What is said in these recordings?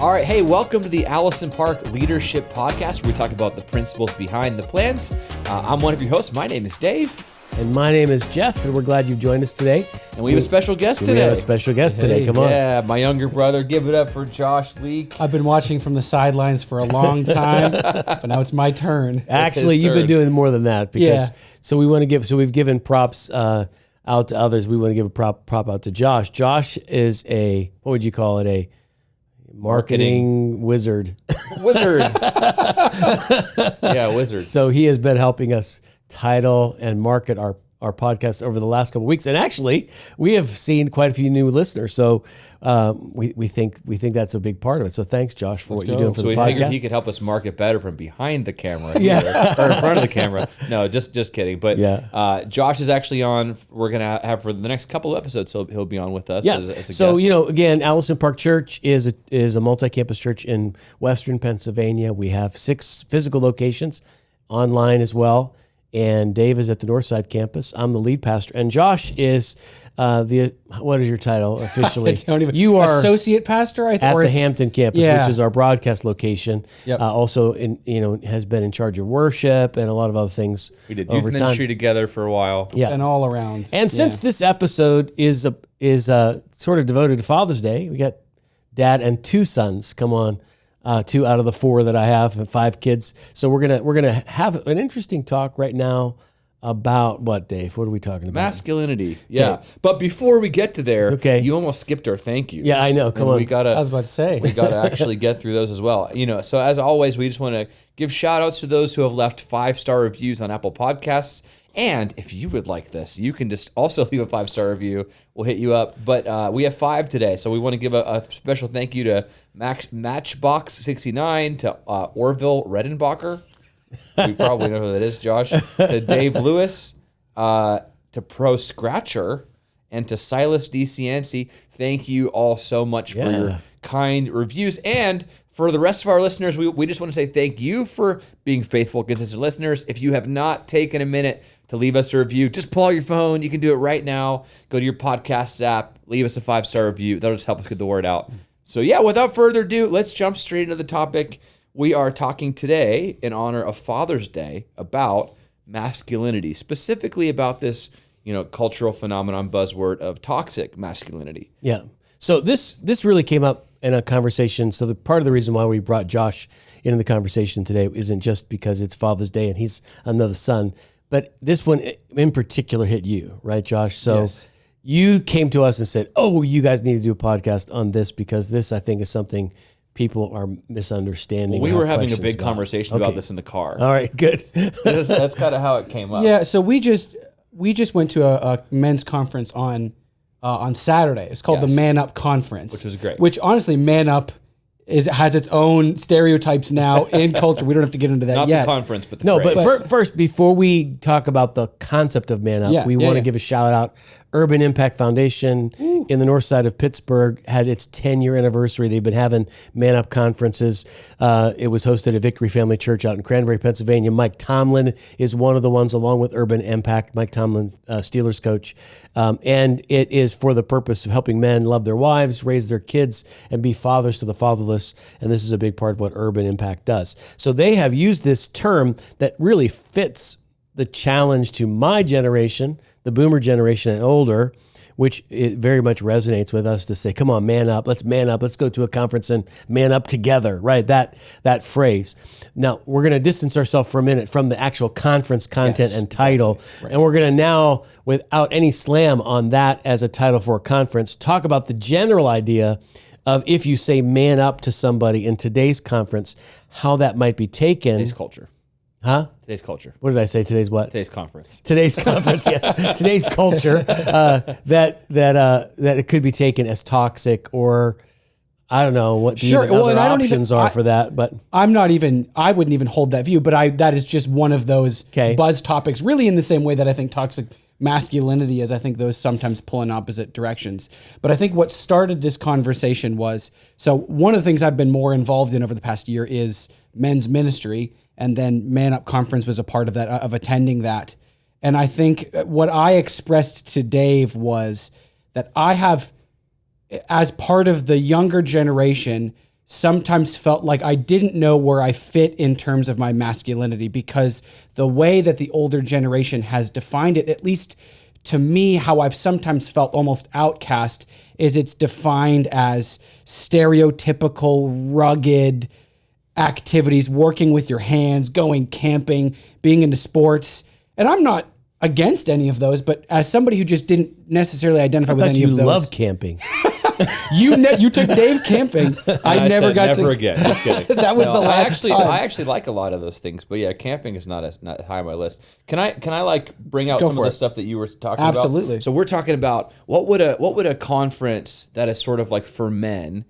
All right, hey, welcome to the Allison Park Leadership Podcast, where we talk about the principles behind the plans. I'm one of your hosts. My name is Dave. And my name is Jeff, and we're glad you've joined us today. And we have a special guest today. We have a special guest today. Come on. Yeah, my younger brother. Give it up for Josh Leake. I've been watching from the sidelines for a long time, but now it's my turn. Actually, you've been doing more than that. Because, So we've given props out to others. We want to give a prop out to Josh. Josh is what would you call it? A marketing wizard. Wizard. Yeah, wizard. So he has been helping us title and market our podcast over the last couple of weeks. And actually, we have seen quite a few new listeners. So we think that's a big part of it. So thanks, Josh, for what you're doing for the podcast. So we figured he could help us market better from behind the camera or in front of the camera. No, just kidding. But Josh is actually on. We're going to have for the next couple of episodes, so he'll be on with us as a guest. So, again, Allison Park Church is a multi-campus church in Western Pennsylvania. We have 6 physical locations, online as well. And Dave is at the Northside campus. I'm the lead pastor, and Josh is what is your title officially? You are associate pastor, I think, at the Hampton campus, which is our broadcast location. Yep. Also, has been in charge of worship and a lot of other things. We did youth ministry together for a while. Yeah, and all around. And since this episode is sort of devoted to Father's Day, we got dad and 2 sons come on. 2 out of the 4 that I have, and 5 kids. So we're gonna have an interesting talk right now about what, Dave? What are we talking about? Masculinity. Yeah. Okay. But before we get to there, you almost skipped our thank yous. Yeah, I know. Come on. I was about to say. We got to actually get through those as well. So as always, we just want to give shout outs to those who have left 5-star reviews on Apple Podcasts. And if you would like this, you can just also leave a 5-star review. We'll hit you up. But we have 5 today, so we want to give a special thank you to Matchbox69, to Orville Redenbacher. We probably know who that is, Josh. To Dave Lewis, to Pro Scratcher, and to Silas DCNC. Thank you all so much for your kind reviews. And for the rest of our listeners, we just want to say thank you for being faithful, consistent listeners. If you have not taken a minute to leave us a review, just pull out your phone. You can do it right now. Go to your podcast app, leave us a 5-star review. That'll just help us get the word out. So without further ado, let's jump straight into the topic. We are talking today in honor of Father's Day about masculinity, specifically about this, cultural phenomenon buzzword of toxic masculinity. Yeah. So this really came up in a conversation. So the part of the reason why we brought Josh into the conversation today isn't just because it's Father's Day and he's another son, but this one in particular hit you, right, Josh? So you came to us and said, you guys need to do a podcast on this because this, I think, is something people are misunderstanding. Well, we were having a big conversation about this in the car. All right, good. That's kind of how it came up. Yeah, so we just went to a men's conference on Saturday. It's called the Man Up Conference, which was great. Which honestly, Man Up has its own stereotypes now in culture. We don't have to get into that yet. Not the conference, but the phrase. But first, before we talk about the concept of Man Up, we want to give a shout out. Urban Impact Foundation in the north side of Pittsburgh had its 10-year anniversary. They've been having Man Up conferences. It was hosted at Victory Family Church out in Cranberry, Pennsylvania. Mike Tomlin is one of the ones, along with Urban Impact. Mike Tomlin, Steelers coach. And it is for the purpose of helping men love their wives, raise their kids, and be fathers to the fatherless. And this is a big part of what Urban Impact does. So they have used this term that really fits the challenge to my generation, the boomer generation and older, which it very much resonates with us to say, come on, man up, let's go to a conference and man up together, right? That phrase. Now, we're going to distance ourselves for a minute from the actual conference content and title, and we're going to now, without any slam on that as a title for a conference, talk about the general idea of if you say man up to somebody in today's conference, how that might be taken. Today's culture. Huh? Today's culture. What did I say? Today's what? Today's conference. Today's conference, yes. Today's culture, that it could be taken as toxic, or I don't know what the other options are for that. But I wouldn't even hold that view, but that is just one of those buzz topics, really in the same way that I think toxic masculinity is. I think those sometimes pull in opposite directions. But I think what started this conversation was, so one of the things I've been more involved in over the past year is men's ministry. And then Man Up Conference was a part of that, of attending that. And I think what I expressed to Dave was that I have, as part of the younger generation, sometimes felt like I didn't know where I fit in terms of my masculinity, because the way that the older generation has defined it, at least to me, how I've sometimes felt almost outcast, is it's defined as stereotypical, rugged activities, working with your hands, going camping, being into sports. And I'm not against any of those, but as somebody who just didn't necessarily identify with any of those. You love camping. You took Dave camping. I never got never again. Just kidding. That was the last time. I actually like a lot of those things, but yeah, camping is not high on my list. Can I like bring out some of the stuff that you were talking about? Absolutely. So we're talking about what would a conference that is sort of like for men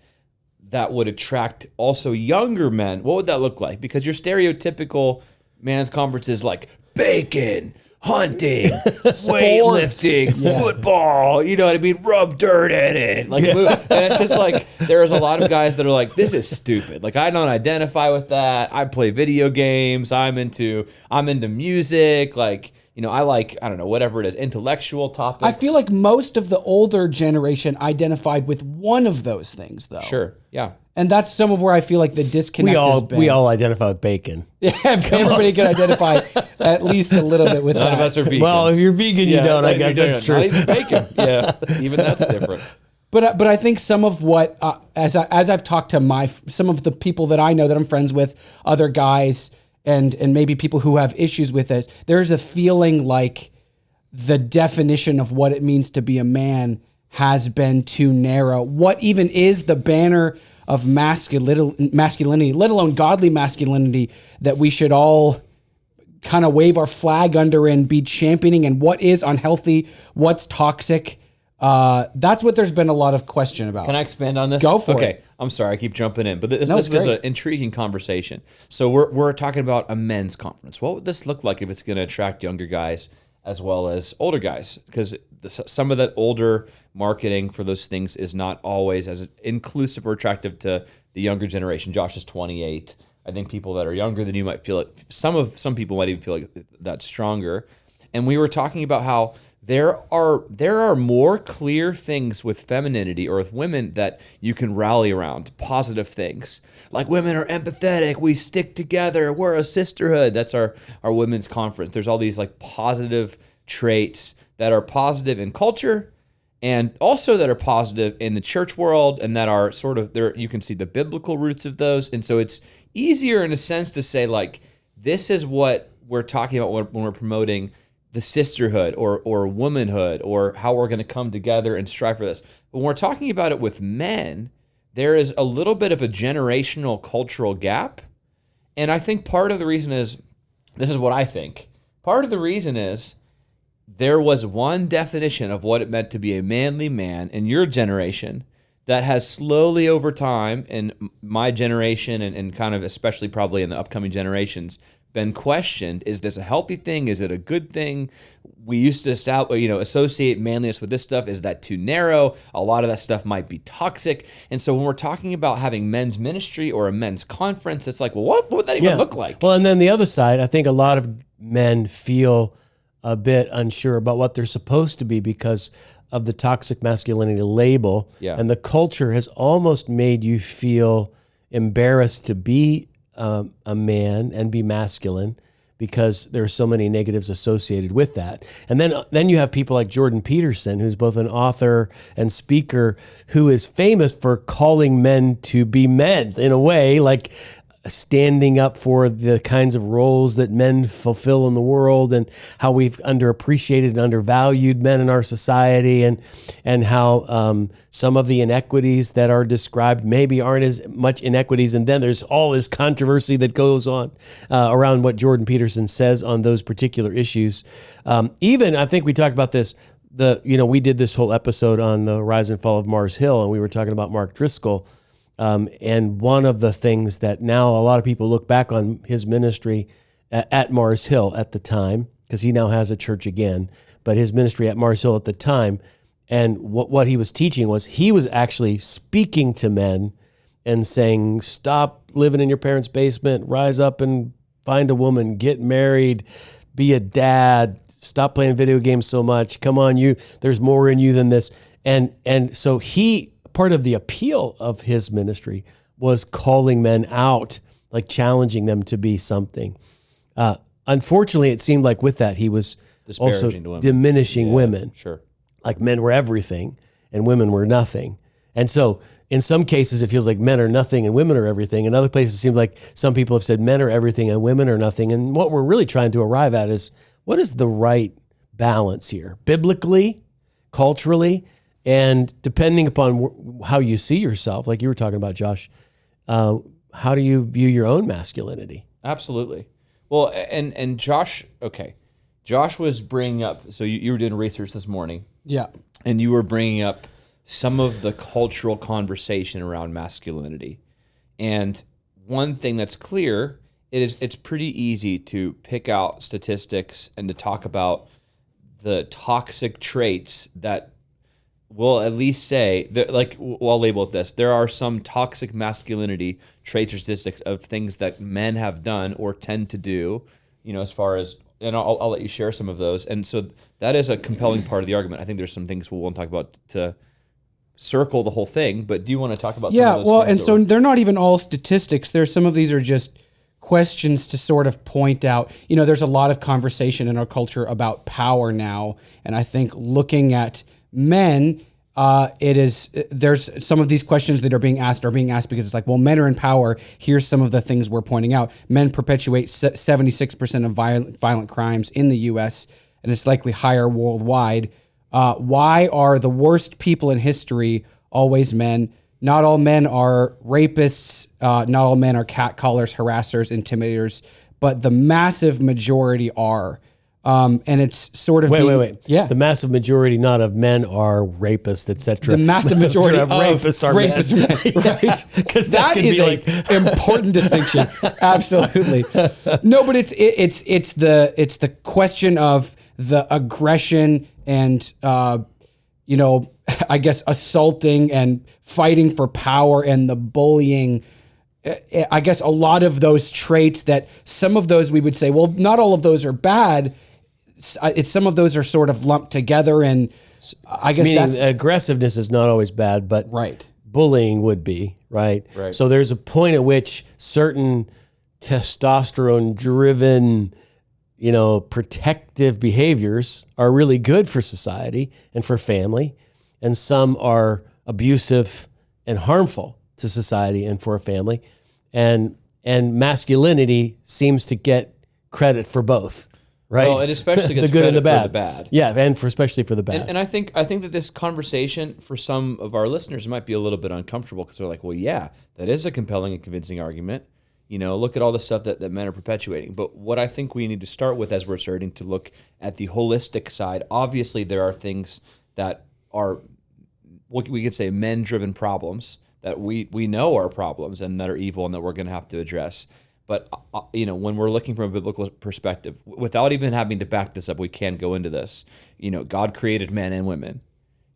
that would attract also younger men, what would that look like? Because your stereotypical man's conference is like bacon, hunting, weightlifting, football, you know what I mean? Rub dirt in it. Like, and it's just like, there's a lot of guys that are like, this is stupid. Like, I don't identify with that. I play video games. I'm into music. Like, you know, I don't know, whatever it is, intellectual topics. I feel like most of the older generation identified with one of those things, though. Sure, yeah. And that's some of where I feel like the disconnect has been. We all identify with bacon. Yeah, everybody can identify at least a little bit with that. None of us are vegans. Well, if you're vegan, you don't. I guess that's true. Not even bacon. Yeah, even that's different. But I think some of what, as I've talked to some of the people that I know that I'm friends with, other guys, and maybe people who have issues with it, there's a feeling like the definition of what it means to be a man has been too narrow. What even is the banner of masculinity, let alone godly masculinity, that we should all kind of wave our flag under and be championing, and what is unhealthy, what's toxic? That's what there's been a lot of question about. Can I expand on this? Go for it. Okay, I'm sorry, I keep jumping in, but this is an intriguing conversation. So we're talking about a men's conference. What would this look like if it's going to attract younger guys as well as older guys? Because some of that older marketing for those things is not always as inclusive or attractive to the younger generation. Josh is 28. I think people that are younger than you might feel it. Some people might even feel like that's stronger. And we were talking about how there are more clear things with femininity or with women that you can rally around, positive things. Like, women are empathetic, we stick together, we're a sisterhood. That's our women's conference. There's all these like positive traits that are positive in culture and also that are positive in the church world, and that are sort of there. You can see the biblical roots of those. And so it's easier in a sense to say, like, this is what we're talking about when we're promoting the sisterhood or womanhood, or how we're going to come together and strive for this. But when we're talking about it with men, there is a little bit of a generational cultural gap. And I think part of the reason is, this is what I think, part of the reason is there was one definition of what it meant to be a manly man in your generation that has slowly over time, in my generation and kind of especially probably in the upcoming generations, been questioned. Is this a healthy thing? Is it a good thing? We used to associate manliness with this stuff. Is that too narrow? A lot of that stuff might be toxic. And so when we're talking about having men's ministry or a men's conference, it's like, well, what would that even look like? Well, and then the other side, I think a lot of men feel a bit unsure about what they're supposed to be because of the toxic masculinity label. Yeah. And the culture has almost made you feel embarrassed to be a man and be masculine because there are so many negatives associated with that. And then you have people like Jordan Peterson, who's both an author and speaker, who is famous for calling men to be men in a way, like standing up for the kinds of roles that men fulfill in the world, and how we've underappreciated and undervalued men in our society, and how some of the inequities that are described maybe aren't as much inequities. And then there's all this controversy that goes on around what Jordan Peterson says on those particular issues. Even, I think we talked about this, we did this whole episode on the rise and fall of Mars Hill, and we were talking about Mark Driscoll. And one of the things that now a lot of people look back on his ministry at Mars Hill at the time, because he now has a church again, but his ministry at Mars Hill at the time, and what he was teaching was he was actually speaking to men and saying, stop living in your parents' basement, rise up and find a woman, get married, be a dad, stop playing video games so much. Come on, there's more in you than this. And so part of the appeal of his ministry was calling men out, like challenging them to be something. Unfortunately, it seemed like with that, he was also diminishing women. Sure. Like men were everything and women were nothing. And so in some cases, it feels like men are nothing and women are everything. In other places, it seems like some people have said men are everything and women are nothing. And what we're really trying to arrive at is, what is the right balance here? Biblically, culturally, and depending upon how you see yourself, like you were talking about, Josh, how do you view your own masculinity? Absolutely. Well, and Josh, okay. Josh was bringing up, so you were doing research this morning. Yeah. And you were bringing up some of the cultural conversation around masculinity. And one thing that's clear it's pretty easy to pick out statistics and to talk about the toxic traits that will at least say that, like, I'll label it this: there are some toxic masculinity traits or statistics of things that men have done or tend to do, as far as, and I'll let you share some of those. And so that is a compelling part of the argument. I think there's some things we'll want to talk about to circle the whole thing, but do you want to talk about some of those things? And so they're not even all statistics. There's some of these are just questions to sort of point out. There's a lot of conversation in our culture about power now, and I think looking at men, there's some of these questions that are being asked because it's like, well, men are in power. Here's some of the things we're pointing out. Men perpetuate 76% of violent crimes in the U.S., and it's likely higher worldwide. Why are the worst people in history always men? Not all men are rapists. Not all men are catcallers, harassers, intimidators, but the massive majority are. And it's sort of wait. Yeah, the massive majority not of men are rapists, etc. The massive majority of rapists are men, right? Because that is an important distinction. Absolutely. No, but it's the question of the aggression and I guess assaulting and fighting for power and the bullying. I guess a lot of those traits that some of those we would say, well, not all of those are bad. Some of those are sort of lumped together, and I guess meaning aggressiveness is not always bad, but right. Bullying would be, right? Right. So there's a point at which certain testosterone-driven, protective behaviors are really good for society and for family, and some are abusive and harmful to society and for a family, and masculinity seems to get credit for both. Right. Well, it especially gets the good and the bad. For the bad. Yeah, and especially for the bad. And I think that this conversation for some of our listeners might be a little bit uncomfortable because they're like, well, yeah, that is a compelling and convincing argument. Look at all the stuff that men are perpetuating. But what I think we need to start with as we're starting to look at the holistic side, obviously there are things that are, what we could say, men-driven problems that we know are problems and that are evil and that we're going to have to address. But, when we're looking from a biblical perspective, without even having to back this up, we can go into this. God created men and women.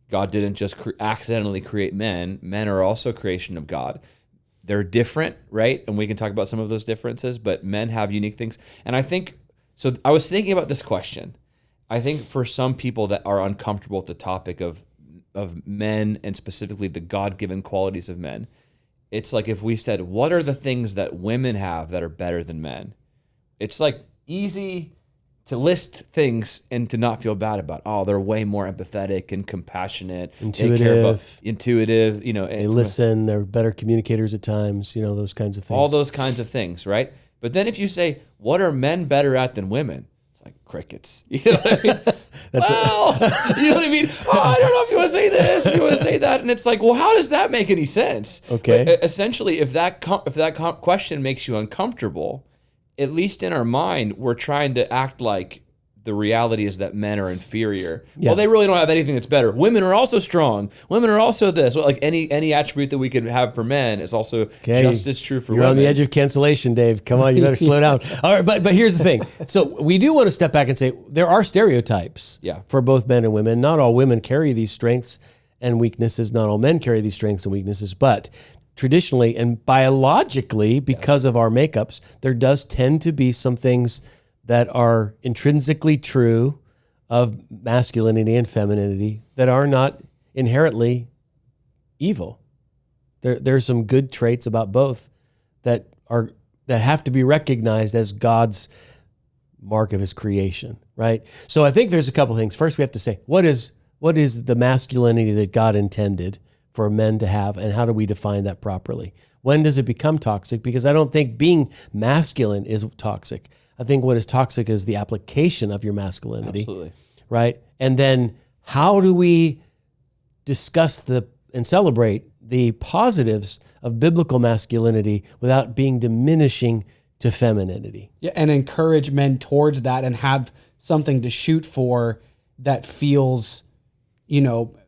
God didn't just accidentally create men. Men are also creation of God. They're different, right? And we can talk about some of those differences, but men have unique things. And I think, so I was thinking about this question. I think for some people that are uncomfortable with the topic of men and specifically the God-given qualities of men, it's like if we said, what are the things that women have that are better than men? It's like easy to list things and to not feel bad about. Oh, they're way more empathetic and compassionate. Intuitive. They care about intuitive, They listen. They're better communicators at times, those kinds of things. All those kinds of things, right? But then if you say, what are men better at than women? It's like crickets. You know what I mean? You know what I mean? Oh, I don't know if you want to say this, if you want to say that. And it's like, well, how does that make any sense? Okay. But essentially, if that question makes you uncomfortable, at least in our mind, we're trying to act like the reality is that men are inferior. Yeah. Well, they really don't have anything that's better. Women are also strong. Women are also this. Well, like any attribute that we could have for men is also just as true for women. You're on the edge of cancellation, Dave. Come on, you better slow down. All right, but here's the thing. So we do want to step back and say there are stereotypes for both men and women. Not all women carry these strengths and weaknesses. Not all men carry these strengths and weaknesses. But traditionally and biologically, because of our makeups, there does tend to be some things that are intrinsically true of masculinity and femininity that are not inherently evil. There's some good traits about both that have to be recognized as God's mark of his creation, right? So I think there's a couple things. First, we have to say, what is the masculinity that God intended for men to have, and how do we define that properly? When does it become toxic? Because I don't think being masculine is toxic. I think what is toxic is the application of your masculinity. Absolutely. Right? And then how do we discuss and celebrate the positives of biblical masculinity without being diminishing to femininity? Yeah, and encourage men towards that and have something to shoot for that feels,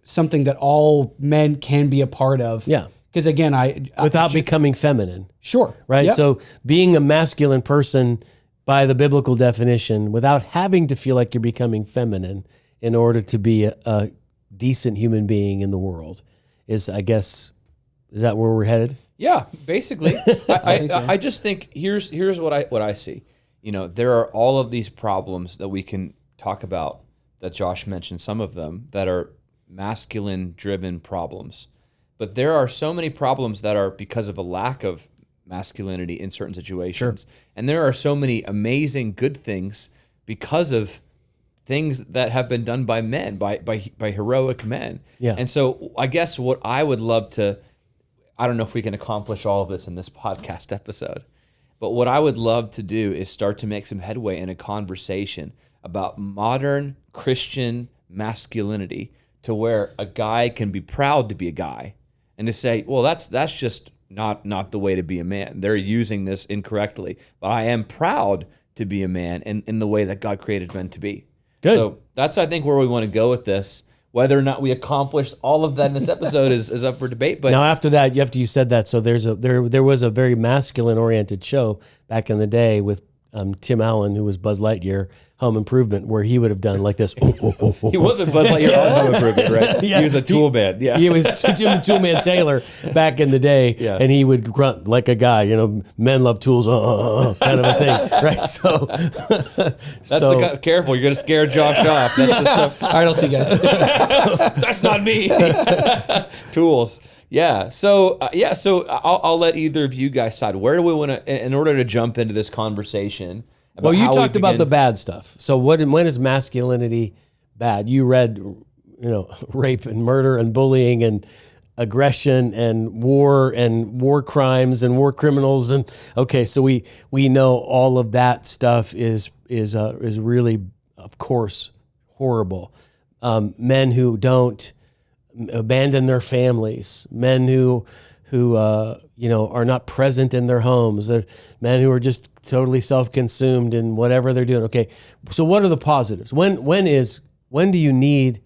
something that all men can be a part of. Yeah. Because again, without becoming feminine. Sure. Right? Yep. So being a masculine person by the biblical definition, without having to feel like you're becoming feminine in order to be a decent human being in the world is that where we're headed? Yeah, basically. I just think here's what I see. There are all of these problems that we can talk about that Josh mentioned, some of them that are masculine driven problems. But there are so many problems that are because of a lack of masculinity in certain situations. Sure. And there are so many amazing good things because of things that have been done by men, by heroic men. Yeah. And so I guess what I would love to, I don't know if we can accomplish all of this in this podcast episode, but what I would love to do is start to make some headway in a conversation about modern Christian masculinity, to where a guy can be proud to be a guy and to say, well, that's just not the way to be a man. They're using this incorrectly, but I am proud to be a man in the way that God created men to be. Good. So that's, I think, where we want to go with this. Whether or not we accomplish all of that in this episode is up for debate. But now after that, you said that. So there was a very masculine oriented show back in the day with Tim Allen, who was Buzz Lightyear, Home Improvement, where he would have done like this. He wasn't Buzz Lightyear on Home Improvement, right? Yeah. He was a tool man. Yeah, he was Jim the Toolman Taylor back in the day, and he would grunt like a guy. Men love tools, kind of a thing, right? So that's careful. You're gonna scare Josh off. That's the stuff. All right, I'll see you guys. That's not me. Tools. Yeah. So I'll let either of you guys decide. Where do we want to, in order to jump into this conversation? Well, you talked about the bad stuff. So when is masculinity bad? You read, rape and murder and bullying and aggression and war crimes and war criminals, and okay, so we know all of that stuff is really, of course, horrible. Men who don't abandon their families, men who are not present in their homes, men who are just totally self-consumed in whatever they're doing. Okay, so what are the positives? When do you need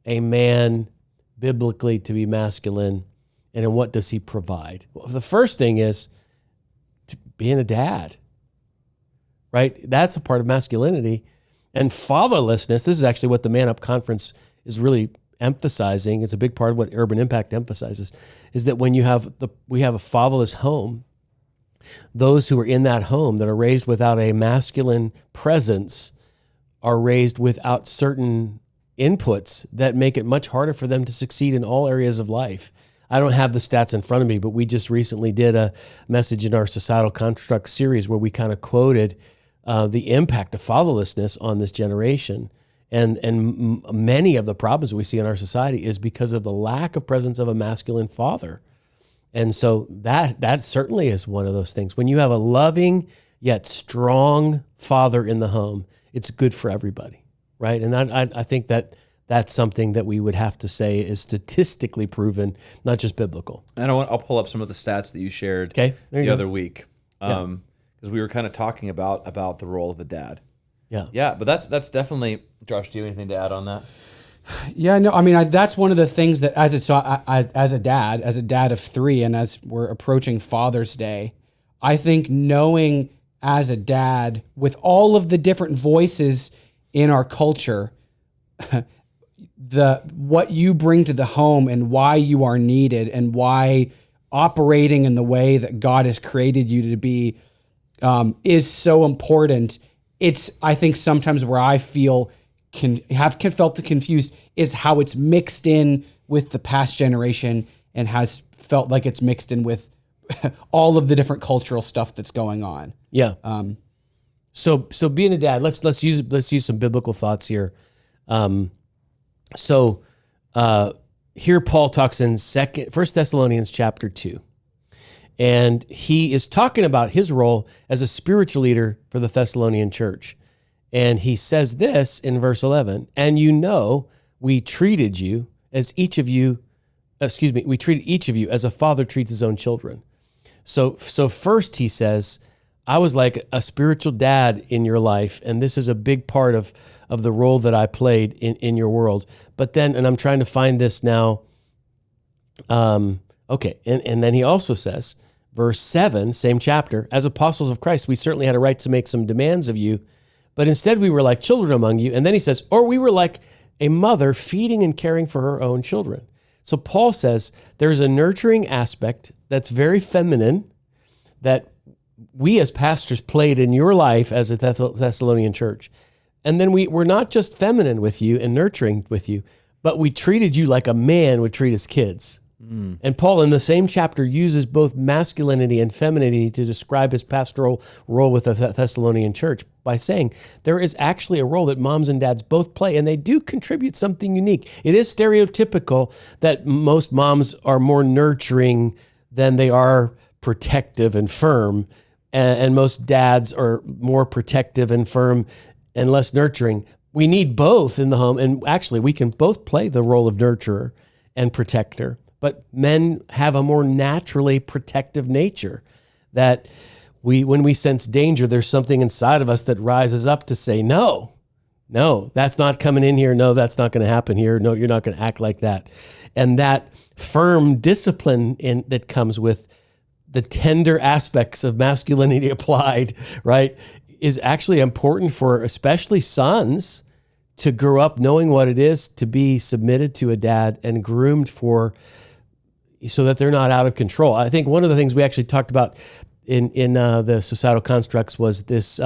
a man biblically to be masculine, and in what does he provide? Well, the first thing is being a dad, right? That's a part of masculinity. And fatherlessness, this is actually what the Man Up Conference is really emphasizing. It's a big part of what Urban Impact emphasizes, is that when we have a fatherless home, those who are in that home that are raised without a masculine presence are raised without certain inputs that make it much harder for them to succeed in all areas of life. I don't have the stats in front of me, but we just recently did a message in our Societal Construct series where we kind of quoted the impact of fatherlessness on this generation. And many of the problems we see in our society is because of the lack of presence of a masculine father. And so that certainly is one of those things. When you have a loving yet strong father in the home, it's good for everybody, right? And I think that's something that we would have to say is statistically proven, not just biblical. And I'll pull up some of the stats that you shared the other week, because we were kind of talking about the role of the dad. Yeah, but that's definitely, Josh, do you have anything to add on that? Yeah, no, I mean, that's one of the things that as a dad of 3, and as we're approaching Father's Day, I think knowing as a dad, with all of the different voices in our culture, what you bring to the home and why you are needed and why operating in the way that God has created you to be is so important. It's, I think, sometimes where I feel felt confused is how it's mixed in with the past generation and has felt like it's mixed in with all of the different cultural stuff that's going on. Yeah. So being a dad, let's use some biblical thoughts here. Here Paul talks in 1 Thessalonians chapter 2. And he is talking about his role as a spiritual leader for the Thessalonian church. And he says this in verse 11, and we treated each of you as a father treats his own children. So first he says, I was like a spiritual dad in your life, and this is a big part of the role that I played in your world. But then, and I'm trying to find this now. Okay, and then he also says, verse 7, same chapter, as apostles of Christ, we certainly had a right to make some demands of you, but instead we were like children among you. And then he says, or we were like a mother feeding and caring for her own children. So Paul says there's a nurturing aspect that's very feminine that we as pastors played in your life as a Thessalonian church. And then we're not just feminine with you and nurturing with you, but we treated you like a man would treat his kids. And Paul in the same chapter uses both masculinity and femininity to describe his pastoral role with the Thessalonian church by saying there is actually a role that moms and dads both play, and they do contribute something unique. It is stereotypical that most moms are more nurturing than they are protective and firm, and most dads are more protective and firm and less nurturing. We need both in the home, and actually we can both play the role of nurturer and protector. But men have a more naturally protective nature that when we sense danger, there's something inside of us that rises up to say, no, that's not coming in here. No, that's not going to happen here. No, you're not going to act like that. And that firm discipline that comes with the tender aspects of masculinity applied, right, is actually important for especially sons to grow up knowing what it is to be submitted to a dad and groomed so that they're not out of control. I think one of the things we actually talked about in the societal constructs was this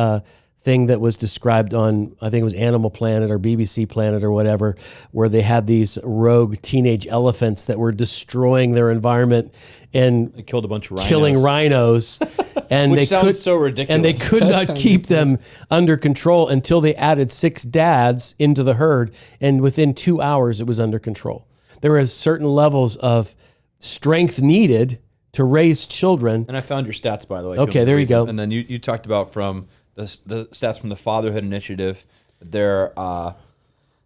thing that was described on, I think it was Animal Planet or BBC Planet or whatever, where they had these rogue teenage elephants that were destroying their environment and they killed a bunch of rhinos. Killing rhinos. And Which sounds so ridiculous. And they could not keep them under control until they added 6 dads into the herd, and within 2 hours it was under control. There is certain levels of strength needed to raise children. And I found your stats, by the way. Okay, there you go. And then you talked about from the stats from the Fatherhood Initiative. There are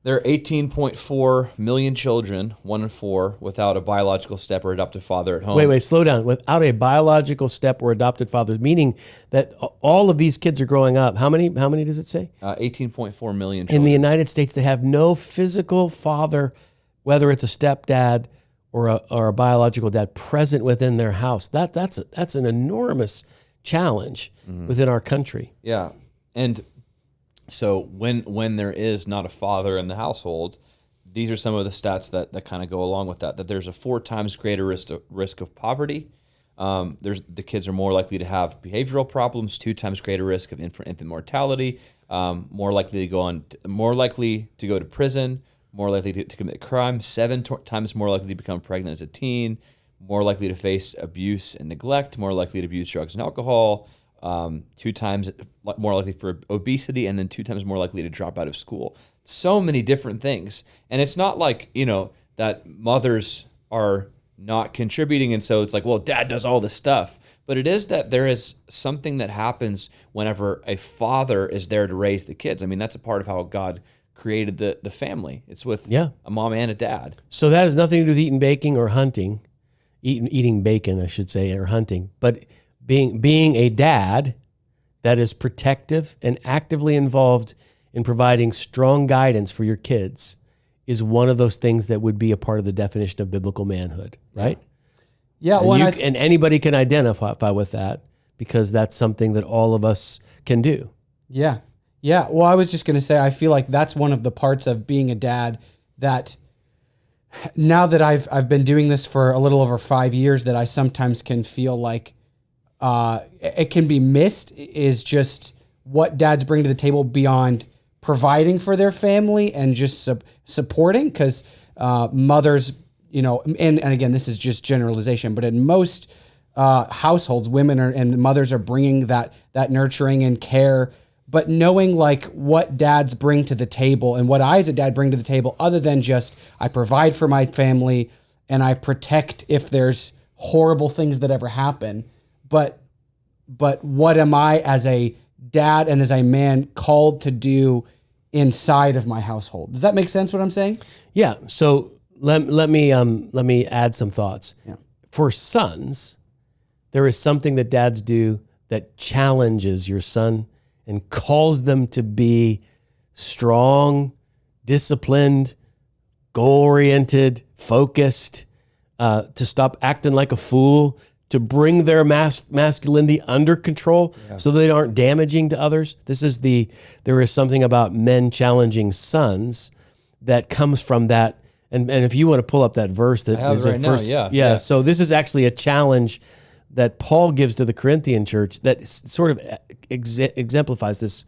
18.4 million children, 1 in 4, without a biological step or adoptive father at home. Wait, slow down. Without a biological step or adopted father, meaning that all of these kids are growing up. How many does it say? 18.4 million children. In the United States, they have no physical father, whether it's a stepdad or a biological dad, present within their house. That's an enormous challenge within our country. Yeah, and so when there is not a father in the household, these are some of the stats that kind of go along with that. That there's a 4 times greater risk of poverty. The kids are more likely to have behavioral problems, 2 times greater risk of infant mortality, more likely to go to prison, more likely to commit crime, 7 times more likely to become pregnant as a teen, more likely to face abuse and neglect, more likely to abuse drugs and alcohol, 2 times more likely for obesity, and then 2 times more likely to drop out of school. So many different things. And it's not like, that mothers are not contributing, and so it's like, well, dad does all this stuff. But it is that there is something that happens whenever a father is there to raise the kids. I mean, that's a part of how God created the family. It's with a mom and a dad. So that has nothing to do with eating bacon or hunting. Eating bacon, I should say, or hunting. But being a dad that is protective and actively involved in providing strong guidance for your kids is one of those things that would be a part of the definition of biblical manhood, right? Yeah. And anybody can identify with that because that's something that all of us can do. Yeah. Yeah. Well, I was just going to say, I feel like that's one of the parts of being a dad that now that I've been doing this for a little over 5 years, that I sometimes can feel like it can be missed, is just what dads bring to the table beyond providing for their family and just supporting, because mothers and again, this is just generalization, but in most households, women and mothers are bringing that nurturing and care, but knowing like what dads bring to the table and what I as a dad bring to the table, other than just I provide for my family and I protect if there's horrible things that ever happen. But what am I as a dad and as a man called to do inside of my household? Does that make sense what I'm saying? Yeah. So let me add some thoughts. Yeah. For sons, there is something that dads do that challenges your son and calls them to be strong, disciplined, goal-oriented, focused, to stop acting like a fool, to bring their masculinity under control so they aren't damaging to others. There is something about men challenging sons that comes from that. And if you want to pull up that verse that is right first, now, yeah. So this is actually a challenge that Paul gives to the Corinthian church that sort of exemplifies this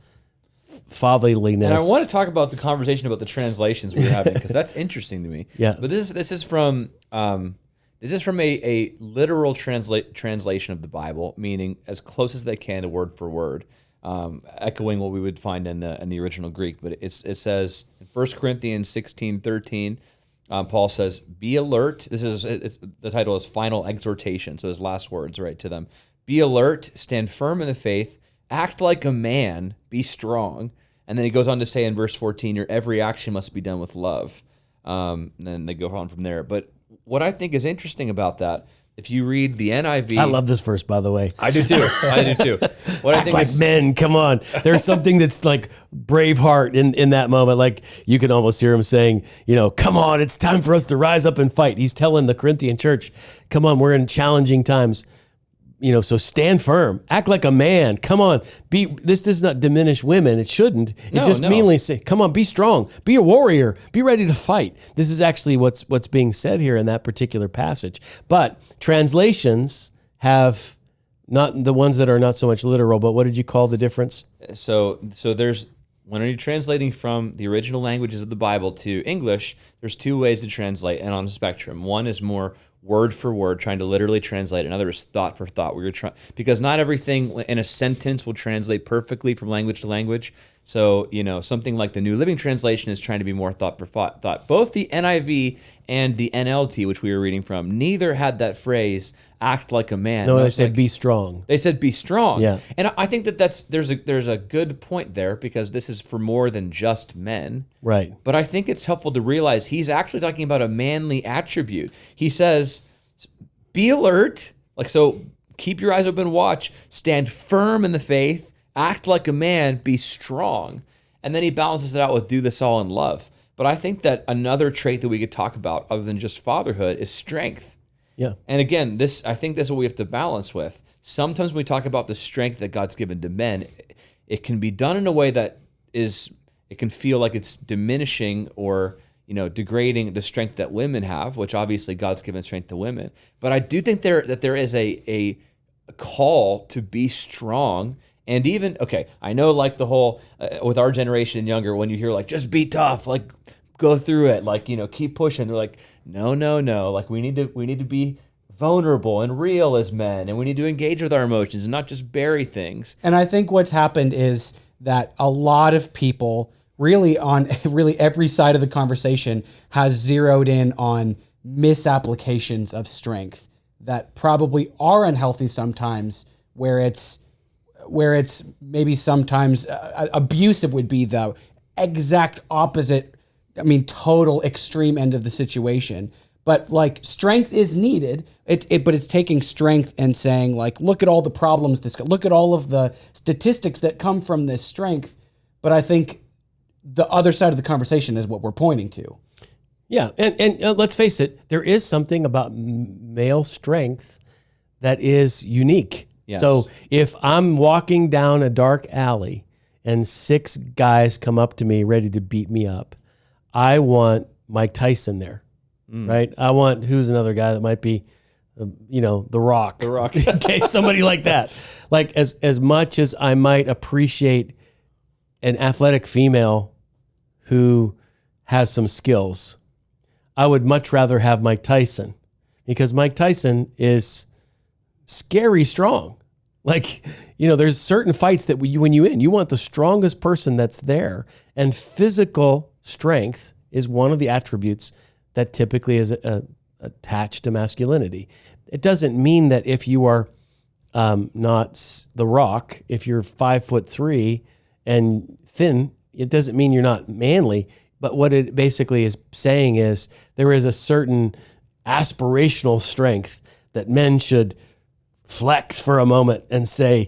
fatherliness. And I want to talk about the conversation about the translations we were having, because that's interesting to me. Yeah. But this is from a literal translation of the Bible, meaning as close as they can to word for word, echoing what we would find in the original Greek. But it says in 1 Corinthians 16:13. Paul says, "Be alert." The title is Final Exhortation, so his last words, right, to them. "Be alert, stand firm in the faith, act like a man, be strong." And then he goes on to say in verse 14, "Your every action must be done with love." And then they go on from there. But what I think is interesting about that, if you read the NIV... I love this verse, by the way. I do too. What Act like men, come on. There's something that's like Braveheart in that moment. Like you can almost hear him saying, come on, it's time for us to rise up and fight. He's telling the Corinthian church, come on, we're in challenging times. So stand firm, act like a man. Come on, this does not diminish women. It shouldn't. It just meanly say, come on, be strong, be a warrior, be ready to fight. This is actually what's being said here in that particular passage. But translations have not the ones that are not so much literal, but what did you call the difference? So there's, when you're translating from the original languages of the Bible to English, there's two ways to translate, and on a spectrum. One is more word for word, trying to literally translate. Another is thought for thought. Because not everything in a sentence will translate perfectly from language to language. So, something like the New Living Translation is trying to be more thought for thought. Both the NIV and the NLT, which we were reading from, neither had that phrase, act like a man. No, they said be strong. They said be strong. Yeah. And I think there's a good point there, because this is for more than just men. Right. But I think it's helpful to realize he's actually talking about a manly attribute. He says, be alert, so keep your eyes open, watch, stand firm in the faith, act like a man, be strong. And then he balances it out with do this all in love. But I think that another trait that we could talk about other than just fatherhood is strength. Yeah. And again, I think this is what we have to balance with. Sometimes when we talk about the strength that God's given to men, it can be done in a way that it can feel like it's diminishing or degrading the strength that women have, which obviously God's given strength to women. But I do think that there is a call to be strong. And even, I know like the whole, with our generation and younger, when you hear just be tough, go through it, keep pushing. They're like, no. We need to be vulnerable and real as men, and we need to engage with our emotions and not just bury things. And I think what's happened is that a lot of people really on every side of the conversation has zeroed in on misapplications of strength that probably are unhealthy sometimes, where it's maybe sometimes abusive would be the exact opposite. Total extreme end of the situation. But strength is needed. But it's taking strength and saying look at all the problems. Look at all of the statistics that come from this strength. But I think the other side of the conversation is what we're pointing to. Yeah, and let's face it, there is something about male strength that is unique. Yes. So if I'm walking down a dark alley and 6 guys come up to me ready to beat me up, I want Mike Tyson there, right? I want, who's another guy that might be, The Rock. The Rock. Okay, somebody like that. As much as I might appreciate an athletic female who has some skills, I would much rather have Mike Tyson, because Mike Tyson is scary strong. Like, there's certain fights that when you want the strongest person that's there, and physical strength is one of the attributes that typically is attached to masculinity. It doesn't mean that if you are not The Rock, if you're 5'3" and thin, it doesn't mean you're not manly. But what it basically is saying is there is a certain aspirational strength that men should flex for a moment and say,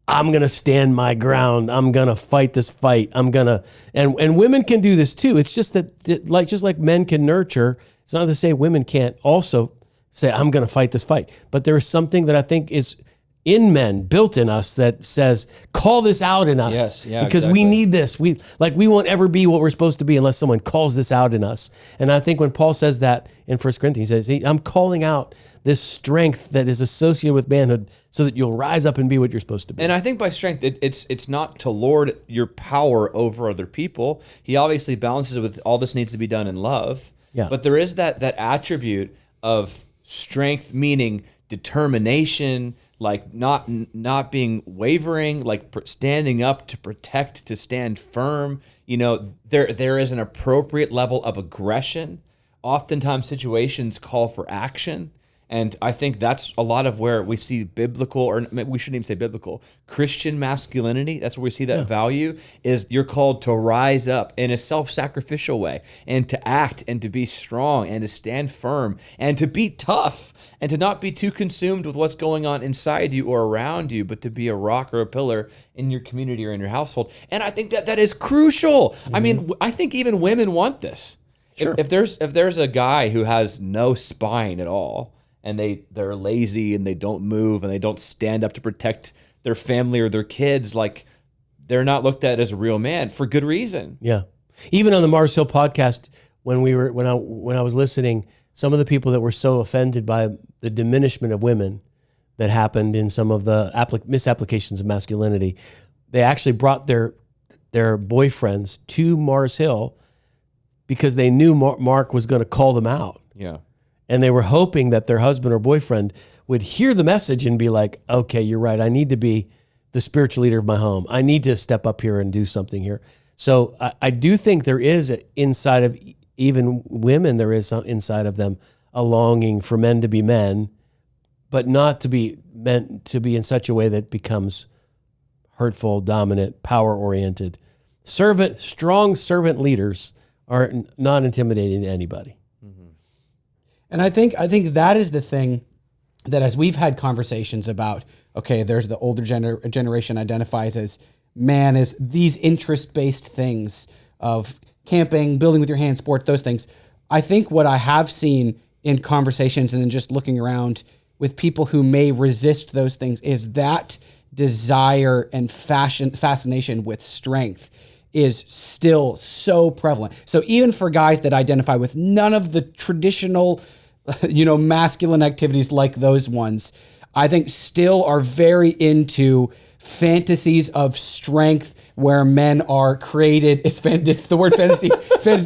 I'm going to stand my ground. I'm going to fight this fight. And women can do this too. It's just that just like men can nurture, it's not to say women can't also say, I'm going to fight this fight. But there is something that I think is in men, built in us, that says, call this out in us. Yes, yeah, because exactly. we need this. We won't ever be what we're supposed to be unless someone calls this out in us. And I think when Paul says that in 1 Corinthians, he says, I'm calling out this strength that is associated with manhood so that you'll rise up and be what you're supposed to be. And I think by strength, it's not to lord your power over other people. He obviously balances it with all this needs to be done in love. Yeah. But there is that attribute of strength, meaning determination, like not being wavering, like standing up to protect, to stand firm. There is an appropriate level of aggression. Oftentimes situations call for action. And I think that's a lot of where we see biblical, or we shouldn't even say biblical, Christian masculinity. That's where we see that value is you're called to rise up in a self-sacrificial way and to act and to be strong and to stand firm and to be tough and to not be too consumed with what's going on inside you or around you, but to be a rock or a pillar in your community or in your household. And I think that is crucial. Mm-hmm. I mean, I think even women want this. Sure. If there's a guy who has no spine at all, and they're lazy and they don't move and they don't stand up to protect their family or their kids, like they're not looked at as a real man for good reason. Yeah. Even on the Mars Hill podcast, when I was listening, some of the people that were so offended by the diminishment of women that happened in some of the misapplications of masculinity, they actually brought their boyfriends to Mars Hill because they knew Mark was going to call them out. Yeah. And they were hoping that their husband or boyfriend would hear the message and be like, okay, you're right. I need to be the spiritual leader of my home. I need to step up here and do something here. So I do think there is inside of even women, there is some inside of them a longing for men to be men, but not to be meant to be in such a way that becomes hurtful, dominant, power-oriented. Strong servant leaders are not intimidating to anybody. And I think that is the thing that as we've had conversations about, okay, there's the older generation identifies as man as these interest-based things of camping, building with your hands, sport, those things. I think what I have seen in conversations and then just looking around with people who may resist those things is that desire and fascination with strength is still so prevalent. So even for guys that identify with none of the traditional masculine activities like those ones, I think still are very into fantasies of strength where men are created. It's the word fantasy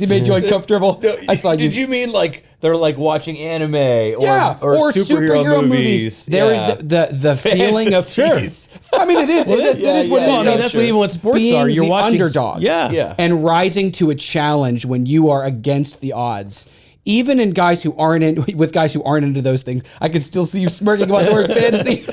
made you uncomfortable. No, I saw did you mean like they're like watching anime or superhero movies? There is the feeling of fantasies. I mean, it is. It is what it is. I mean, that's what even what sports Being are. You're the watching underdog. Yeah. And rising to a challenge when you are against the odds. Even in guys who aren't into those things, I can still see you smirking about the word fantasy.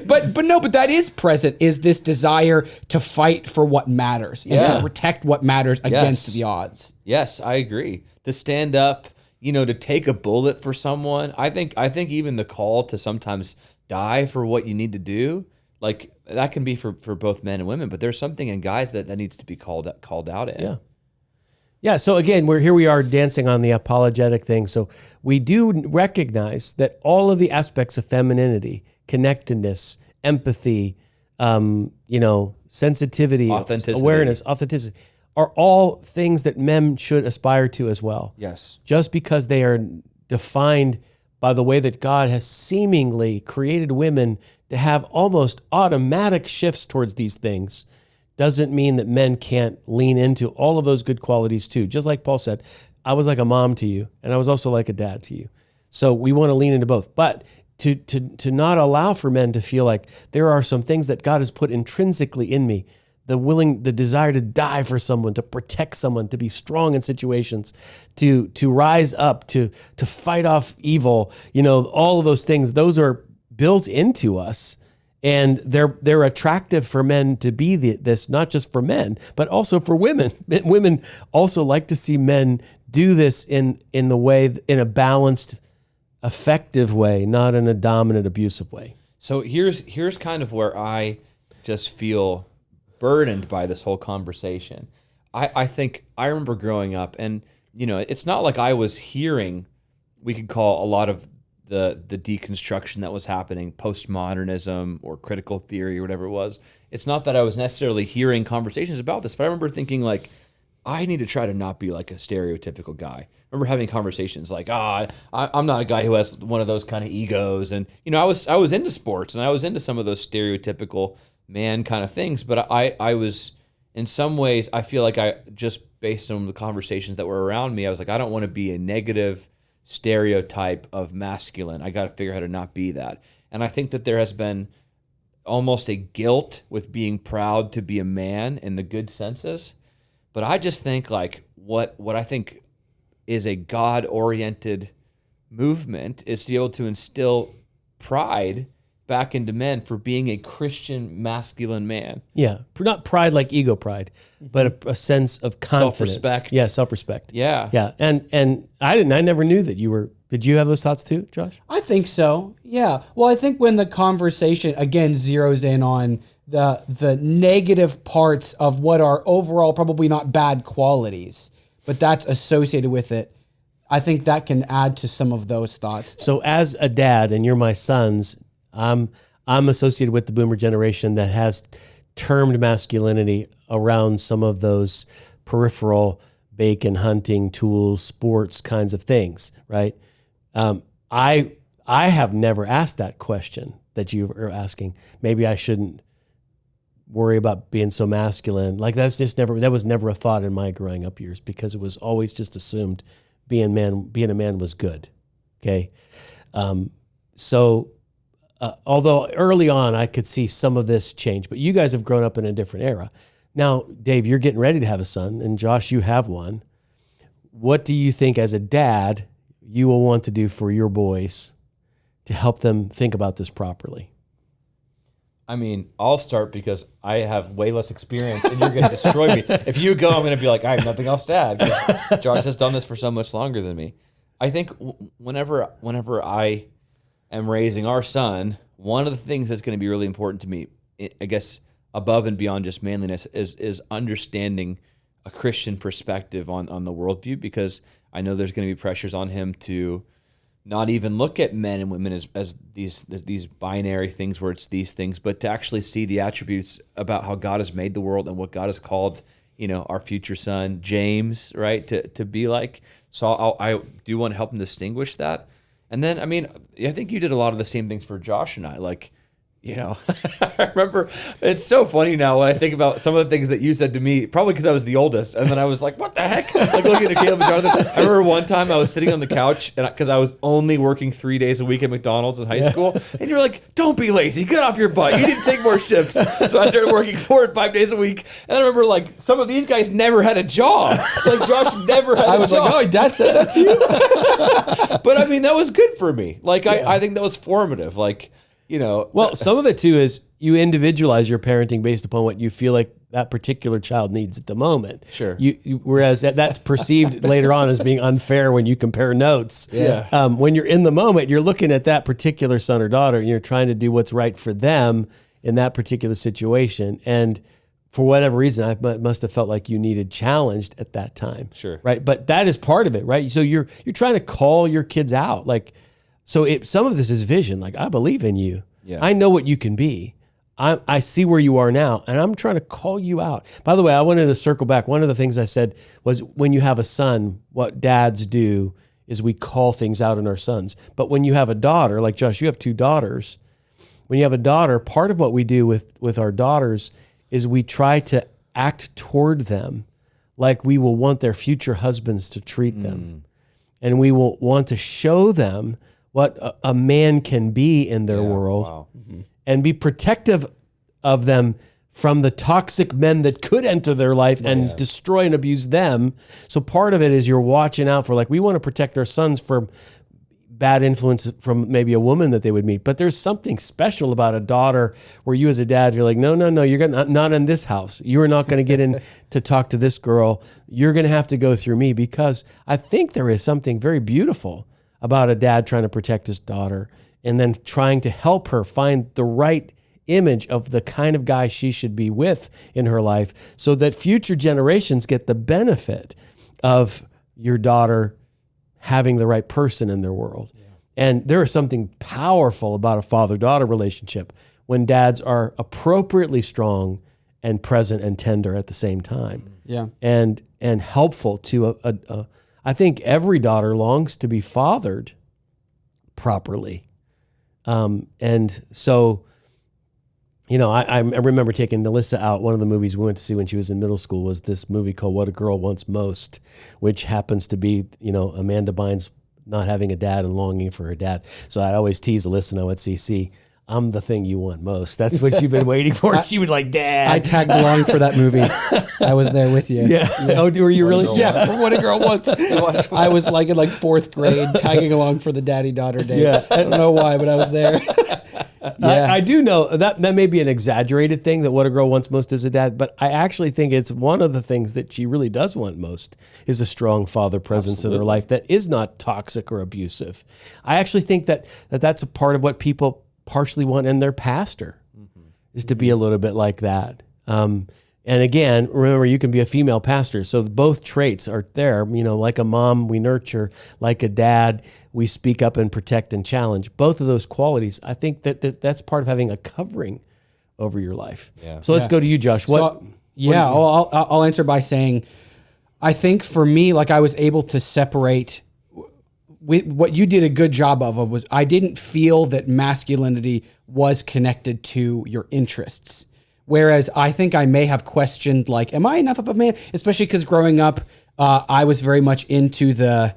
but that is present, is this desire to fight for what matters and to protect what matters against the odds. Yes, I agree. To stand up, to take a bullet for someone. I think even the call to sometimes die for what you need to do, like that can be for both men and women, but there's something in guys that needs to be called out in. Yeah. Yeah, so again, here we are dancing on the apologetic thing. So we do recognize that all of the aspects of femininity, connectedness, empathy, sensitivity, awareness, authenticity, are all things that men should aspire to as well. Yes. Just because they are defined by the way that God has seemingly created women to have almost automatic shifts towards these things, doesn't mean that men can't lean into all of those good qualities too. Just like Paul said, I was like a mom to you, and I was also like a dad to you. So we want to lean into both. But to not allow for men to feel like there are some things that God has put intrinsically in me, the desire to die for someone, to protect someone, to be strong in situations, to rise up, to fight off evil, all of those things, those are built into us. And they're attractive for men to be this, not just for men, but also for women. Women also like to see men do this in a balanced, effective way, not in a dominant, abusive way. So here's kind of where I just feel burdened by this whole conversation. I think I remember growing up, and it's not like I was hearing, we could call a lot of the deconstruction that was happening, postmodernism or critical theory or whatever it was. It's not that I was necessarily hearing conversations about this, but I remember thinking like, I need to try to not be like a stereotypical guy. I remember having conversations like, I'm not a guy who has one of those kind of egos. And, I was into sports and I was into some of those stereotypical man kind of things, but I was, in some ways, I feel like I just based on the conversations that were around me, I was like, I don't want to be a negative stereotype of masculine. I got to figure out how to not be that. And I think that there has been almost a guilt with being proud to be a man in the good senses. But I just think like what I think is a God-oriented movement is to be able to instill pride back into men for being a Christian masculine man. Yeah, not pride like ego pride, but a sense of confidence. Self-respect. Yeah, self-respect. Yeah. Yeah, and I never knew that you were. Did you have those thoughts too, Josh? I think so. Yeah. Well, I think when the conversation again zeroes in on the negative parts of what are overall probably not bad qualities, but that's associated with it, I think that can add to some of those thoughts. So as a dad, and you're my sons, I'm associated with the boomer generation that has termed masculinity around some of those peripheral bacon hunting tools, sports kinds of things, right? I have never asked that question that you are asking. Maybe I shouldn't worry about being so masculine. Like that was never a thought in my growing up years, because it was always just assumed being a man was good. Okay. Although early on I could see some of this change, but you guys have grown up in a different era. Now, Dave, you're getting ready to have a son, and Josh, you have one. What do you think as a dad you will want to do for your boys to help them think about this properly? I mean, I'll start because I have way less experience and you're going to destroy me. If you go, I'm going to be like, I have nothing else to add, because Josh has done this for so much longer than me. I think whenever I am raising our son, one of the things that's going to be really important to me, I guess above and beyond just manliness, is understanding a Christian perspective on the worldview, because I know there's going to be pressures on him to not even look at men and women as these binary things where it's these things, but to actually see the attributes about how God has made the world and what God has called, our future son, James, right, to be like. So I do want to help him distinguish that. And then, I mean, I think you did a lot of the same things for Josh and I, like, I remember, it's so funny now when I think about some of the things that you said to me, probably because I was the oldest, and then I was like, what the heck? Like looking at Caleb and Jonathan. I remember one time I was sitting on the couch because I was only working 3 days a week at McDonald's in high school, and you're like, don't be lazy, get off your butt, you need to take more shifts. So I started working 4 and 5 days a week, and I remember like some of these guys never had a job. Like Josh never had a job. I was like, oh, Dad said that to you? But I mean, that was good for me. Like, I think that was formative. Like, well, some of it too is you individualize your parenting based upon what you feel like that particular child needs at the moment. Sure. Whereas that's perceived later on as being unfair when you compare notes. Yeah. When you're in the moment, you're looking at that particular son or daughter, and you're trying to do what's right for them in that particular situation. And for whatever reason, I must have felt like you needed challenged at that time. Sure. Right. But that is part of it, right? So you're trying to call your kids out, like. So some of this is vision. Like, I believe in you. Yeah. I know what you can be. I see where you are now, and I'm trying to call you out. By the way, I wanted to circle back. One of the things I said was when you have a son, what dads do is we call things out in our sons. But when you have a daughter, like Josh, you have 2 daughters. When you have a daughter, part of what we do with our daughters is we try to act toward them like we will want their future husbands to treat them. And we will want to show them what a man can be in their world and be protective of them from the toxic men that could enter their life and destroy and abuse them. So part of it is you're watching out for, like, we want to protect our sons from bad influence from maybe a woman that they would meet. But there's something special about a daughter where you as a dad, you're like, no, you're not in this house. You are not going to get in to talk to this girl. You're going to have to go through me, because I think there is something very beautiful about a dad trying to protect his daughter and then trying to help her find the right image of the kind of guy she should be with in her life, so that future generations get the benefit of your daughter having the right person in their world. And there is something powerful about a father-daughter relationship when dads are appropriately strong and present and tender at the same time. And helpful to I think every daughter longs to be fathered properly. And so, I remember taking Melissa out. One of the movies we went to see when she was in middle school was this movie called What a Girl Wants Most, which happens to be, Amanda Bynes not having a dad and longing for her dad. So I'd always tease Alyssa and I would see, I'm the thing you want most. That's what you've been waiting for. She would like, Dad. I tagged along for that movie. I was there with you. Yeah. Oh, were you really? Yeah. For What a Girl Wants. I was like in fourth grade tagging along for the daddy-daughter date. Yeah. I don't know why, but I was there. I do know that may be an exaggerated thing, that what a girl wants most as a dad, but I actually think it's one of the things that she really does want most is a strong father presence in her life that is not toxic or abusive. I actually think that that's a part of what people partially want in their pastor, is to be a little bit like that. And again, remember, you can be a female pastor. So both traits are there. Like a mom, we nurture. Like a dad, we speak up and protect and challenge. Both of those qualities, I think that's part of having a covering over your life. Yeah. So let's go to you, Josh. I'll answer by saying, I think for me, I was able to separate. What you did a good job of was, I didn't feel that masculinity was connected to your interests. Whereas I think I may have questioned, am I enough of a man? Especially because growing up, I was very much into the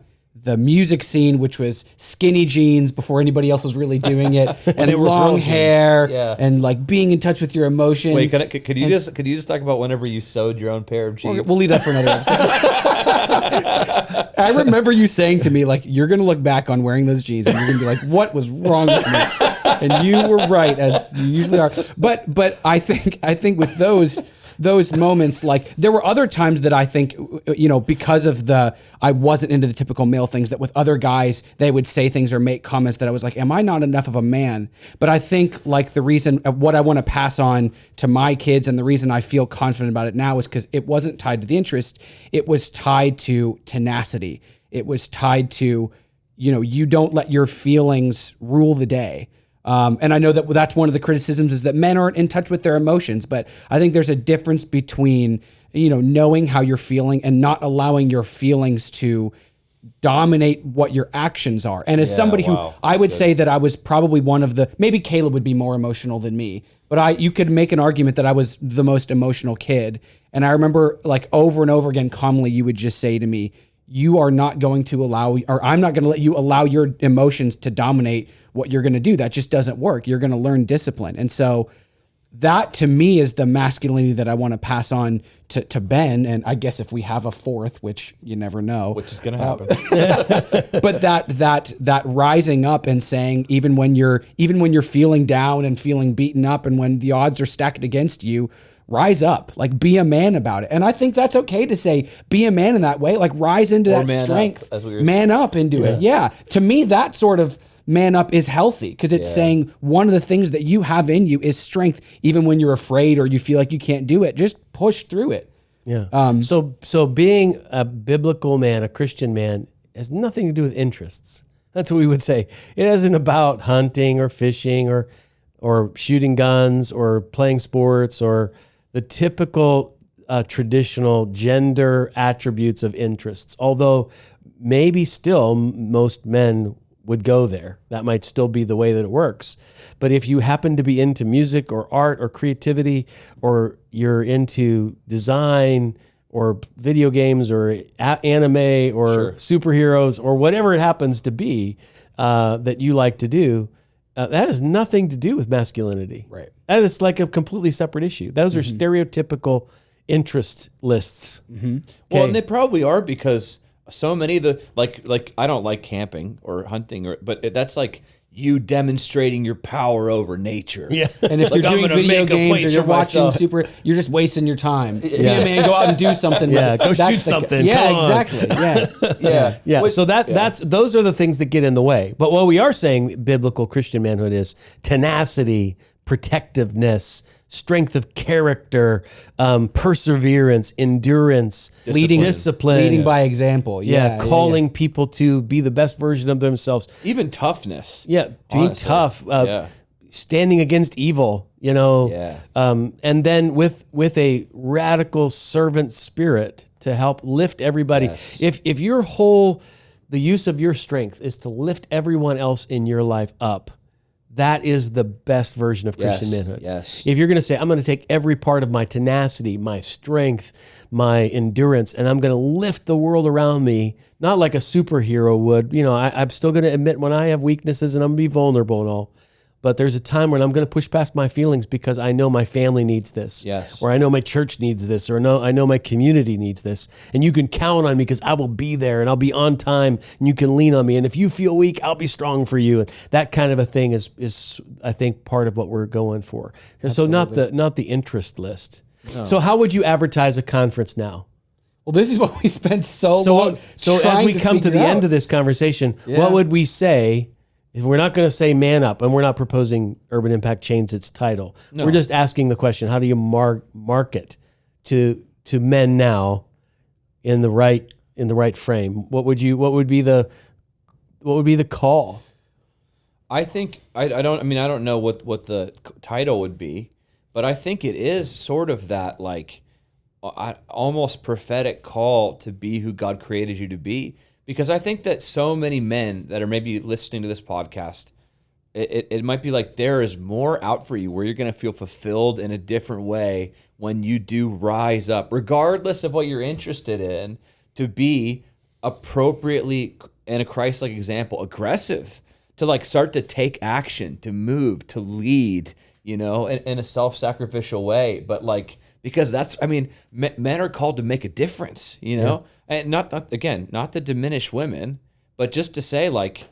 music scene, which was skinny jeans before anybody else was really doing it, and long hair, and being in touch with your emotions. Wait, could you just talk about whenever you sewed your own pair of jeans? We'll leave that for another episode. I remember you saying to me, you're going to look back on wearing those jeans and you're going to be like, what was wrong with me? And you were right, as you usually are. But I think with those moments, there were other times that I think, because of I wasn't into the typical male things, that with other guys, they would say things or make comments that I was like, am I not enough of a man? But I think the reason of what I want to pass on to my kids, and the reason I feel confident about it now, is because it wasn't tied to the interest. It was tied to tenacity. It was tied to, you don't let your feelings rule the day. And I know that that's one of the criticisms, is that men aren't in touch with their emotions, but I think there's a difference between, knowing how you're feeling and not allowing your feelings to dominate what your actions are. And as somebody who, I would say that I was probably one of maybe Caleb would be more emotional than me, but you could make an argument that I was the most emotional kid. And I remember over and over again, calmly, you would just say to me, you are not going to I'm not going to let you allow your emotions to dominate what you're going to do. That just doesn't work. You're going to learn discipline. And so that, to me, is the masculinity that I want to pass on to Ben. And I guess if we have a fourth, which you never know, which is going to happen. But that rising up and saying, even when you're feeling down and feeling beaten up, and when the odds are stacked against you, rise up, be a man about it. And I think that's okay to say, be a man in that way, rise into that strength, man up into it. Yeah. To me, that sort of man up is healthy, because it's saying one of the things that you have in you is strength, even when you're afraid or you feel like you can't do it. Just push through it. Yeah. So being a biblical man, a Christian man, has nothing to do with interests. That's what we would say. It isn't about hunting or fishing or shooting guns or playing sports or the typical traditional gender attributes of interests. Although maybe still most men would go there. That might still be the way that it works. But if you happen to be into music or art or creativity, or you're into design video games or anime or superheroes or whatever it happens to be that you like to do, that has nothing to do with masculinity. Right. That is like a completely separate issue. Those are stereotypical interest lists. Well, and they probably are, because so many of the like I don't like camping or hunting, but that's like you demonstrating your power over nature. Yeah. And if you're doing video games or you're watching you're just wasting your time. Be a man, go out and do something. Yeah, go shoot something. Yeah, Come on. exactly. Yeah. Yeah. So those are the things that get in the way. But what we are saying, biblical Christian manhood, is tenacity, protectiveness, strength of character, perseverance, endurance, discipline, leading by example. Calling people to be the best version of themselves. Even toughness. Yeah, being tough, standing against evil, and then with a radical servant spirit to help lift everybody. Yes. If the use of your strength is to lift everyone else in your life up, that is the best version of Christian manhood. Yes. If you're going to say, I'm going to take every part of my tenacity, my strength, my endurance, and I'm going to lift the world around me, not like a superhero would. I'm still going to admit when I have weaknesses and I'm going to be vulnerable and all. But there's a time when I'm going to push past my feelings because I know my family needs this. Yes. Or I know my church needs this. Or I know my community needs this. And you can count on me because I will be there and I'll be on time and you can lean on me. And if you feel weak, I'll be strong for you. And that kind of a thing is I think, part of what we're going for. Absolutely. So not the interest list. No. So how would you advertise a conference now? Well, this is what we spent so long. So as we come to the end of this conversation, what would we say? If we're not going to say man up, and we're not proposing Urban Impact change its title, we're just asking the question: how do you market to men now in the right frame? What would be the call? I think I don't know what the title would be, but I think it is sort of that like almost prophetic call to be who God created you to be. Because I think that so many men that are maybe listening to this podcast, it might be like there is more out for you where you're going to feel fulfilled in a different way when you do rise up, regardless of what you're interested in, to be appropriately, in a Christ-like example, aggressive, to like start to take action, to move, to lead, in a self-sacrificial way. But like, because men are called to make a difference, and not to diminish women, but just to say like,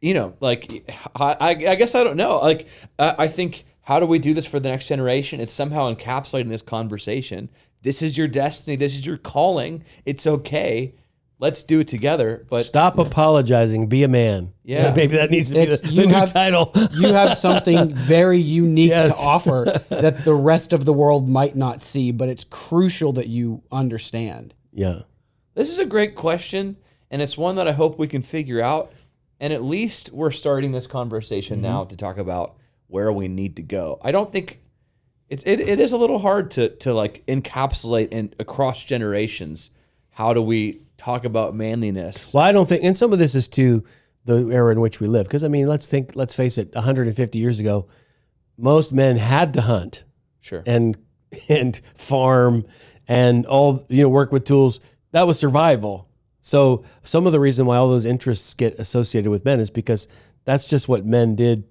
I guess I don't know. Like, I think, how do we do this for the next generation? It's somehow encapsulating this conversation. This is your destiny. This is your calling. It's okay. Let's do it together. But stop apologizing. Be a man. Yeah, maybe that needs to be the new title. You have something very unique to offer that the rest of the world might not see, but it's crucial that you understand. Yeah, this is a great question, and it's one that I hope we can figure out. And at least we're starting this conversation now to talk about where we need to go. I don't think it is a little hard to like encapsulate and across generations. How do we talk about manliness? Well, I don't think, and some of this is to the era in which we live. Because let's face it, 150 years ago, most men had to hunt, and farm, and all work with tools. That was survival. So some of the reason why all those interests get associated with men is because that's just what men did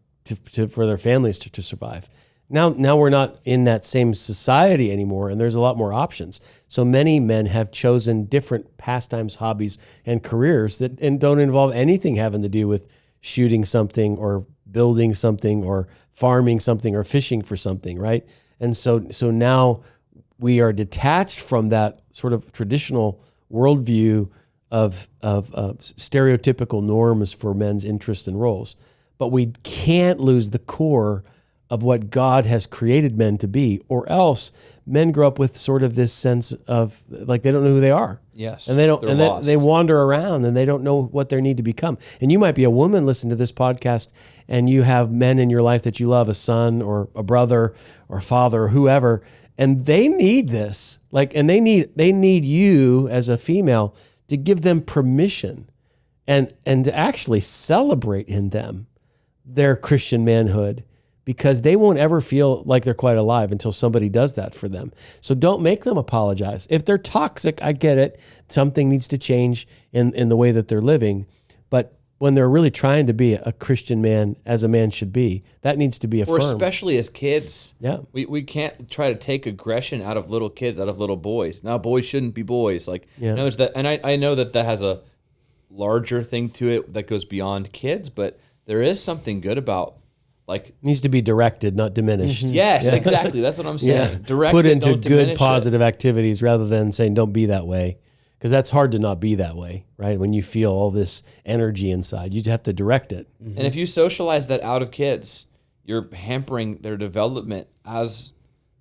for their families to survive. Now we're not in that same society anymore, and there's a lot more options. So many men have chosen different pastimes, hobbies, and careers and don't involve anything having to do with shooting something or building something or farming something or fishing for something, right? And so now we are detached from that sort of traditional worldview of stereotypical norms for men's interests and roles. But we can't lose the core of what God has created men to be, or else men grow up with sort of this sense of like they don't know who they are. Yes, and they wander around and they don't know what they need to become. And you might be a woman listening to this podcast, and you have men in your life that you love, a son or a brother or father or whoever, and they need this. And they need you as a female to give them permission and to actually celebrate in them their Christian manhood, because they won't ever feel like they're quite alive until somebody does that for them. So don't make them apologize. If they're toxic, I get it. Something needs to change in the way that they're living. But when they're really trying to be a Christian man, as a man should be, that needs to be affirmed. Or especially as kids. Yeah. We can't try to take aggression out of little kids, out of little boys. Now, boys shouldn't be boys. Like, there's that, and I know that has a larger thing to it that goes beyond kids, but there is something good about, like, needs to be directed, not diminished. Yes, exactly. That's what I'm saying. Directed, put into don't good, diminish positive activities rather than saying don't be that way, because that's hard to not be that way, right? When you feel all this energy inside, you have to direct it. And if you socialize that out of kids, you're hampering their development as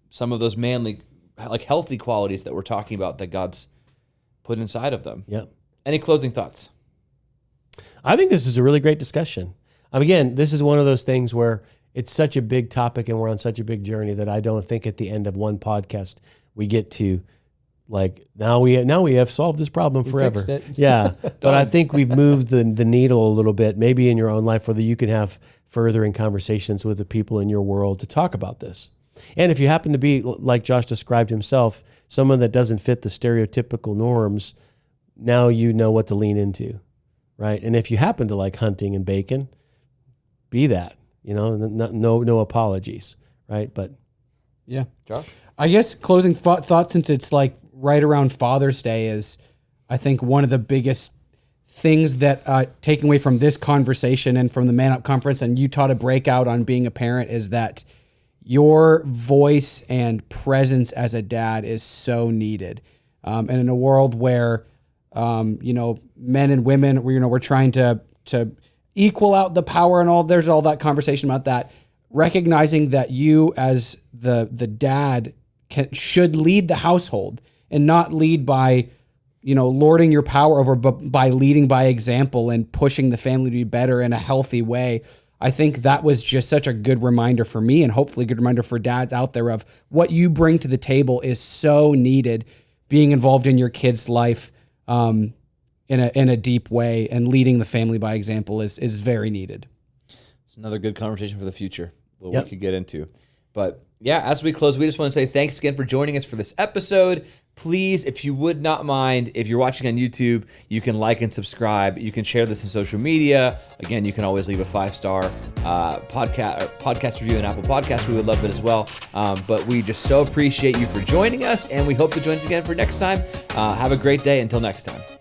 some of those manly, like, healthy qualities that we're talking about that God's put inside of them. Yep. Any closing thoughts? I think this is a really great discussion. Again, this is one of those things where it's such a big topic and we're on such a big journey that I don't think at the end of one podcast we get to, like, now we have solved this problem forever. Fixed it. Yeah, but I think we've moved the needle a little bit, maybe in your own life, whether you can have furthering conversations with the people in your world to talk about this. And if you happen to be, like Josh described himself, someone that doesn't fit the stereotypical norms, now you know what to lean into, right? And if you happen to like hunting and bacon, be that, no apologies, right? But yeah, Josh? I guess closing thought, since it's like right around Father's Day, is I think one of the biggest things that taking away from this conversation and from the Man Up Conference, and you taught a breakout on being a parent, is that your voice and presence as a dad is so needed. And in a world where, men and women, we're trying to equal out the power and all, there's all that conversation about that. Recognizing that you as the dad should lead the household and not lead by, lording your power over, but by leading by example and pushing the family to be better in a healthy way. I think that was just such a good reminder for me, and hopefully a good reminder for dads out there, of what you bring to the table is so needed. Being involved in your kid's life in a deep way and leading the family by example is very needed. It's another good conversation for the future that we could get into. But yeah, as we close, we just want to say thanks again for joining us for this episode. Please, if you would not mind, if you're watching on YouTube, you can like and subscribe. You can share this on social media. Again, you can always leave a 5-star podcast review on Apple Podcasts. We would love it as well. But we just so appreciate you for joining us, and we hope to join us again for next time. Have a great day. Until next time.